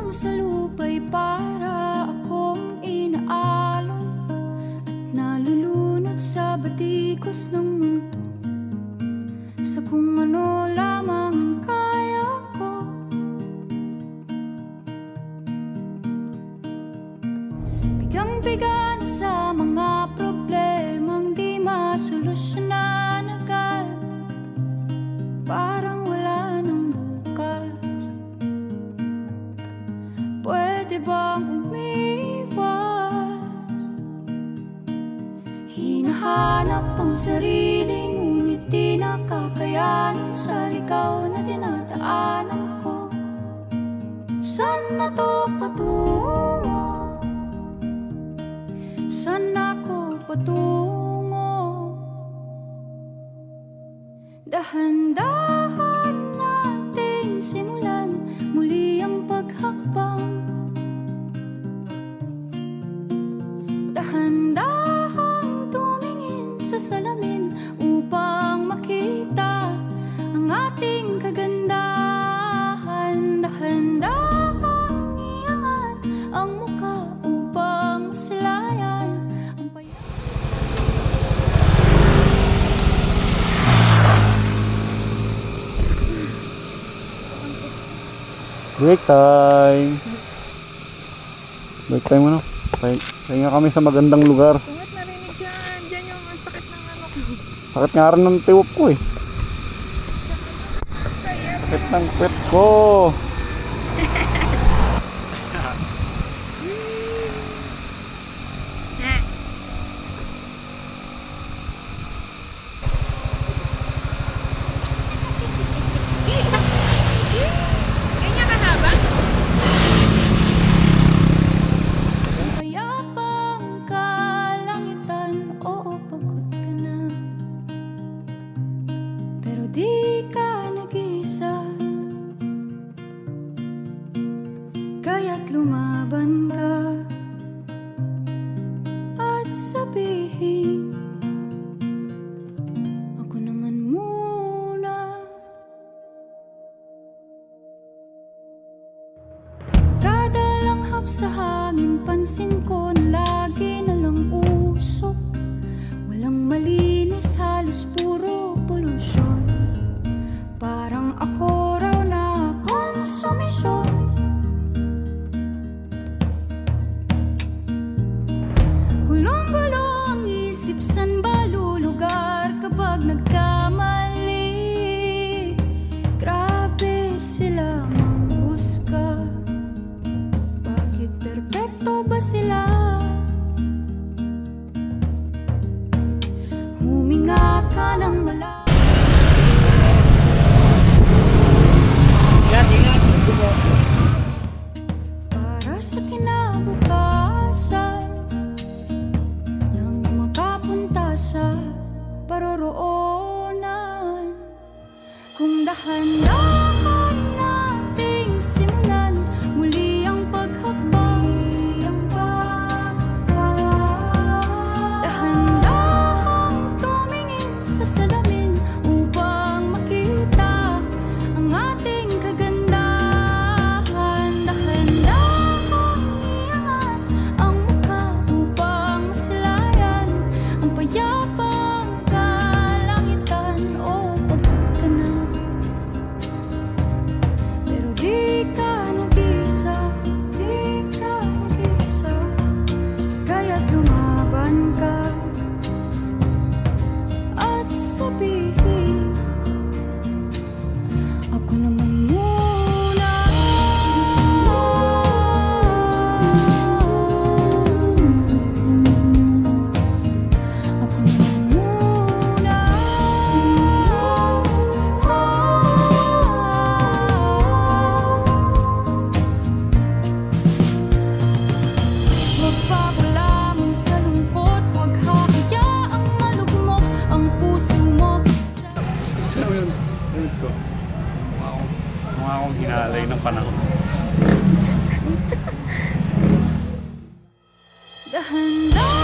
lamang sa lupa'y para akong inaalon at nalulunod sa batikos ng mundo, sa kung ano lamang ang kaya ko. Bigang-biga na sa mga problemang di masolusyonan agad, parang wala nang bukas. Pwede bang umiwas? Hinahanap ang sarili, ngunit di nakakayanan sa ligaw na dinadaanan ko. Saan na to patungo? Saan ako patungo? Dahan-dahan nating simulan muli ang paghakbang. Dahan-dahan tumingin sa salamin upang makita ang ating kagandahan. Dahan-dahan iangat ang mukha upang masilayan ang Break time. Break time ano? Pahinga kami sa magandang lugar. Bakit narinig yan? Diyan yung ang sakit ng ano ko. Sakit nga rin ng tiwop ko eh. Saya. Sakit ng kwet ko. Ganyan kahaba? payapang kalangitan. Oo, pagod ka na, pero di ka nag-iisa. Kaya't lumaban ka at sabihin, ako naman muna. Kada langhap sa hangin, pansin ko na lagi na lang usok. Walang malinis, halos puro polusyon. Parang ako raw na konsumisyon. Gulong-gulo ang isip, san ba lulugar kapag nagkamali? Grabe sila manghusga. Bakit perpekto ba sila? Huminga ka ng malalim. Para sa kinabukasan, nang makapunta sa paroroonan. Kung dahan-dahan nating simulan muli ang paghakbang. Dahan-dahan tumingin sa salamin upang makita ang ating kagandahan. Dahan-dahan iangat ang mukha upang masilayan ang payapang kalangitan. O pagod ka na, pero di ka nag-iisa. Di ka nag-iisa. Kaya't lumaban ka at sabihin, ako naman muna. Ako naman muna. Magpapala mo sa lungkot, huwag hahayaang malugmok ang puso mo sa... Ano yun? Ano ko? Mukha akong hinalay ng panahon. Dahan-dahan